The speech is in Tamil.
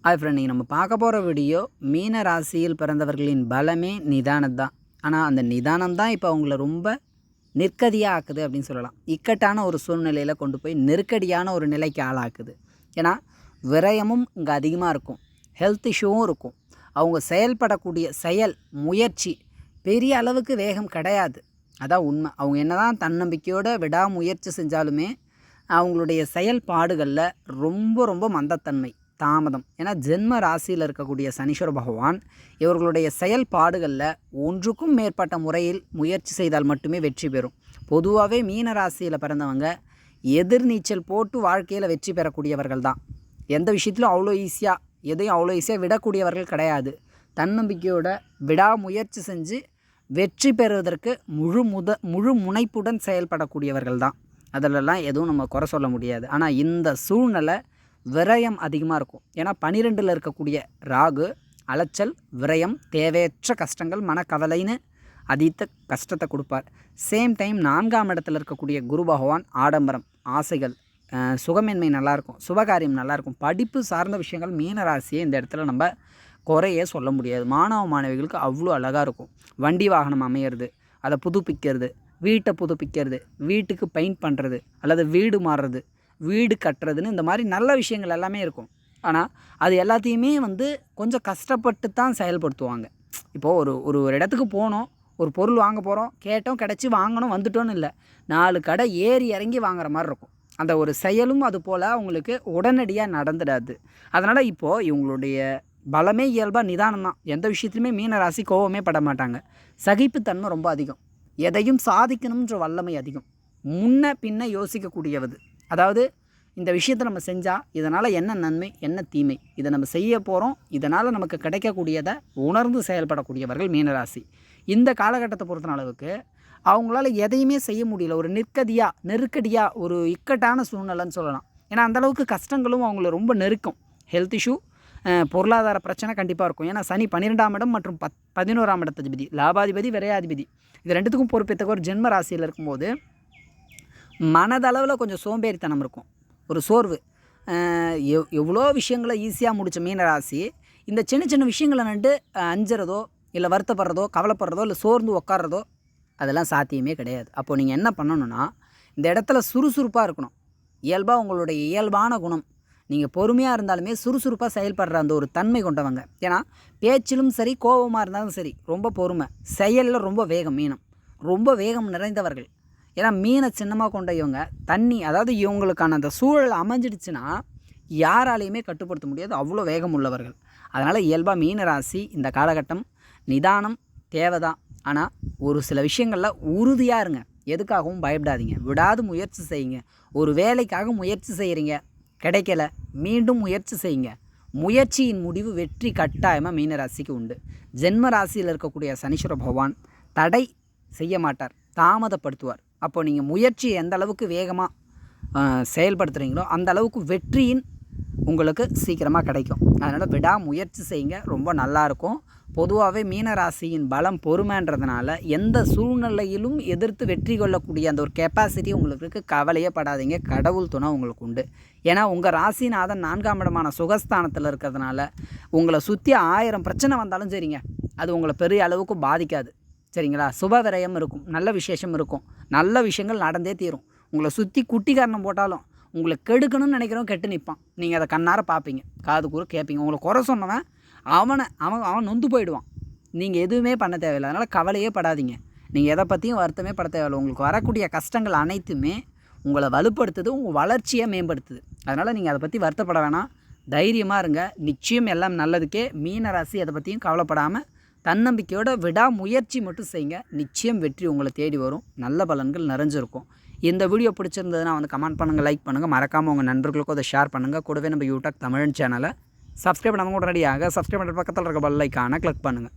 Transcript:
ஹாய் ஃப்ரெண்ட், நம்ம பார்க்க போகிற வீடியோ மீன ராசியில் பிறந்தவர்களின் பலமே நிதானம் தான். ஆனால் அந்த நிதானம் தான் இப்போ அவங்கள ரொம்ப நிற்கதியாக ஆக்குது அப்படின்னு சொல்லலாம். இக்கட்டான ஒரு சூழ்நிலையில் கொண்டு போய் நெருக்கடியான ஒரு நிலைக்கு ஆளாக்குது. ஏன்னா விரயமும் இங்கே அதிகமாக இருக்கும், ஹெல்த் இஷ்யூவும் இருக்கும். அவங்க செயல்படக்கூடிய முயற்சி பெரிய அளவுக்கு வேகம் கிடையாது. அதான் உண்மை. அவங்க என்ன தான் தன்னம்பிக்கையோடு விடாமுயற்சி செஞ்சாலுமே அவங்களுடைய செயல்பாடுகளில் ரொம்ப ரொம்ப மந்தத்தன்மை, தாமதம். ஏன்னா ஜென்ம ராசியில் இருக்கக்கூடிய சனீஸ்வர பகவான் இவர்களுடைய செயல்பாடுகளில் ஒன்றுக்கும் மேற்பட்ட முறையில் முயற்சி செய்தால் மட்டுமே வெற்றி பெறும். பொதுவாகவே மீன ராசியில் பிறந்தவங்க எதிர்நீச்சல் போட்டு வாழ்க்கையில் வெற்றி பெறக்கூடியவர்கள் தான். எந்த விஷயத்திலும் எதையும் அவ்வளோ ஈஸியாக விடக்கூடியவர்கள் கிடையாது. தன்னம்பிக்கையோட விடாமுயற்சி செஞ்சு வெற்றி பெறுவதற்கு முழு முனைப்புடன் செயல்படக்கூடியவர்கள் தான். அதிலெல்லாம் எதுவும் நம்ம குறை சொல்ல முடியாது. ஆனால் இந்த சூழ்நிலை விரயம் அதிகமாக இருக்கும். ஏன்னா 12ல் இருக்கக்கூடிய ராகு அலைச்சல், விரயம், தேவையற்ற கஷ்டங்கள், மனக்கவலைன்னு அதீத கஷ்டத்தை கொடுப்பார். சேம் டைம் 4ஆம் இடத்துல இருக்கக்கூடிய குரு பகவான் ஆடம்பரம், ஆசைகள், சுகமின்மை நல்லாயிருக்கும், சுபகாரியம் நல்லாயிருக்கும். படிப்பு சார்ந்த விஷயங்கள் மீனராசியை இந்த இடத்துல நம்ம குறையே சொல்ல முடியாது. மாணவ மாணவிகளுக்கு அவ்வளோ அழகாக இருக்கும். வண்டி வாகனம் அமையிறது, அதை புதுப்பிக்கிறது, வீட்டை புதுப்பிக்கிறது, வீட்டுக்கு பெயிண்ட் பண்ணுறது, அல்லது வீடு மாறுறது, வீடு கட்டுறதுன்னு இந்த மாதிரி நல்ல விஷயங்கள் எல்லாமே இருக்கும். ஆனால் அது எல்லாத்தையுமே கொஞ்சம் கஷ்டப்பட்டு தான் செயல்படுத்துவாங்க. இப்போது ஒரு இடத்துக்கு போனோம், ஒரு பொருள் வாங்க போகிறோம், கேட்டோம், கிடச்சி வாங்கணும், வந்துட்டோன்னு இல்லை, 4 கடை ஏறி இறங்கி வாங்குற மாதிரி இருக்கும். அந்த ஒரு செயலும் அது போல் அவங்களுக்கு உடனடியாக நடந்துடாது. அதனால் இப்போது இவங்களுடைய பலமே இயல்பாக நிதானம் தான். எந்த விஷயத்துலையுமே மீனராசி கோவமே பட மாட்டாங்க. சகிப்புத்தன்மை ரொம்ப அதிகம், எதையும் சாதிக்கணுன்ற வல்லமை அதிகம், முன்ன பின்ன யோசிக்கக்கூடியவது. அதாவது இந்த விஷயத்தை நம்ம செஞ்சால் இதனால் என்ன நன்மை என்ன தீமை, இதை நம்ம செய்ய போகிறோம், இதனால் நமக்கு கிடைக்கக்கூடியதை உணர்ந்து செயல்படக்கூடியவர்கள் மீனராசி. இந்த காலகட்டத்தை பொறுத்த அளவுக்கு அவங்களால எதையுமே செய்ய முடியல. ஒரு நெருக்கடியாக ஒரு இக்கட்டான சூழ்நிலைன்னு சொல்லலாம். ஏன்னா அந்தளவுக்கு கஷ்டங்களும் அவங்கள ரொம்ப நெருக்கும். ஹெல்த் இஷ்யூ, பொருளாதார பிரச்சனை கண்டிப்பாக இருக்கும். ஏன்னா சனி 12ஆம் இடம் மற்றும் 11ஆம் இடத்ததிபதி, லாபாதிபதி, விரையாதிபதி, இது ரெண்டுத்துக்கும் பொறுப்பேற்ற ஒரு ஜென்ம ராசியில் இருக்கும்போது மனதளவில் கொஞ்சம் சோம்பேறித்தனம் இருக்கும், ஒரு சோர்வு. எவ்வளோ விஷயங்களை ஈஸியாக முடித்த மீனராசி இந்த சின்ன விஷயங்களை அஞ்சுறதோ இல்லை வருத்தப்படுறதோ கவலைப்படுறதோ இல்லை சோர்ந்து உட்கார்றதோ அதெல்லாம் சாத்தியமே கிடையாது. அப்போது நீங்கள் என்ன பண்ணணுன்னா, இந்த இடத்துல சுறுசுறுப்பாக இருக்கணும். இயல்பாக உங்களுடைய இயல்பான குணம், நீங்கள் பொறுமையாக இருந்தாலுமே சுறுசுறுப்பாக செயல்படுற அந்த ஒரு தன்மை கொண்டவங்க. ஏன்னா பேச்சிலும் சரி, கோபமாக இருந்தாலும் சரி, ரொம்ப பொறுமை, செயலில் ரொம்ப வேகம். மீனம் ரொம்ப வேகம் நிறைந்தவர்கள். ஏன்னா மீனை சின்னமாக கொண்ட இவங்க அதாவது இவங்களுக்கான அந்த சூழல் அமைஞ்சிடுச்சுன்னா யாராலையுமே கட்டுப்படுத்த முடியாது, அவ்வளோ வேகம் உள்ளவர்கள். அதனால் இயல்பாக மீனராசி இந்த காலகட்டம் நிதானம் தேவை தான். ஆனால் ஒரு சில விஷயங்களில் உறுதியாக இருங்க, எதுக்காகவும் பயப்படாதீங்க, விடாது முயற்சி செய்யுங்க. ஒரு வேலைக்காக முயற்சி செய்கிறீங்க, கிடைக்கல, மீண்டும் முயற்சி செய்யுங்க. முயற்சியின் முடிவு வெற்றி கட்டாயமாக மீனராசிக்கு உண்டு. ஜென்ம ராசியில் இருக்கக்கூடிய சனீஸ்வர பகவான் தடை செய்ய மாட்டார், தாமதப்படுத்துவார். அப்போ நீங்கள் முயற்சி எந்த அளவுக்கு வேகமாக செயல்படுத்துகிறீங்களோ அந்த அளவுக்கு வெற்றியின் உங்களுக்கு சீக்கிரமாக கிடைக்கும். அதனால் விடாமுயற்சி செய்யுங்க, ரொம்ப நல்லாயிருக்கும். பொதுவாகவே மீனராசியின் பலம் பொறுமைன்றதுனால எந்த சூழ்நிலையிலும் எதிர்த்து வெற்றி கொள்ளக்கூடிய அந்த ஒரு கெப்பாசிட்டி உங்களுக்கு இருக்குது. கவலையே படாதீங்க, கடவுள் துணை உங்களுக்கு உண்டு. ஏன்னா உங்கள் ராசிநாதன் 4ஆம் இடமான சுகஸ்தானத்தில் இருக்கிறதுனால உங்களை சுற்றி 1000 பிரச்சனை வந்தாலும் சரிங்க, அது உங்களை பெரிய அளவுக்கு பாதிக்காது. சரிங்களா? சுப விரயம் இருக்கும், நல்ல விசேஷம் இருக்கும், நல்ல விஷயங்கள் நடந்தே தீரும். உங்களை சுற்றி குட்டி காரணம் போட்டாலும் உங்களை கெடுக்கணும்னு நினைக்கிறவன் கெட்டு நிற்பான். நீங்கள் அதை கண்ணார பார்ப்பீங்க, காது கூற கேட்பீங்க. உங்களை குறை சொன்னவன் அவன் நொந்து போயிடுவான். நீங்கள் எதுவுமே பண்ண தேவையில்லை. அதனால் கவலையே படாதீங்க, நீங்கள் எதை பற்றியும் வருத்தமே பட தேவையில்லை. உங்களுக்கு வரக்கூடிய கஷ்டங்கள் அனைத்துமே உங்களை வலுப்படுத்துது, உங்கள் வளர்ச்சியை மேம்படுத்துது. அதனால் நீங்கள் அதை பற்றி வருத்தப்பட வேணாம், தைரியமாக இருங்க. நிச்சயம் எல்லாம் நல்லதுக்கே. மீனராசி அதை பற்றியும் கவலைப்படாமல் தன்னம்பிக்கையோட விடாமுயற்சி மட்டும் செய்யுங்க, நிச்சயம் வெற்றி உங்களை தேடி வரும். நல்ல பலன்கள் நிறைஞ்சிருக்கும். இந்த வீடியோ பிடிச்சிருந்ததுன்னா கமெண்ட் பண்ணுங்கள், லைக் பண்ணுங்கள், மறக்காமல் உங்கள் நண்பர்களுக்கும் அதை ஷேர் பண்ணுங்கள். கூடவே நம்ம யூடியூப் தமிழ் சேனலை சப்ஸ்கிரைப் பண்ணாமல் உடனடியாக சப்ஸ்கிரைப் பண்ணுற பக்கத்தில் இருக்க பெல் ஐகானை கிளிக் பண்ணுங்கள்.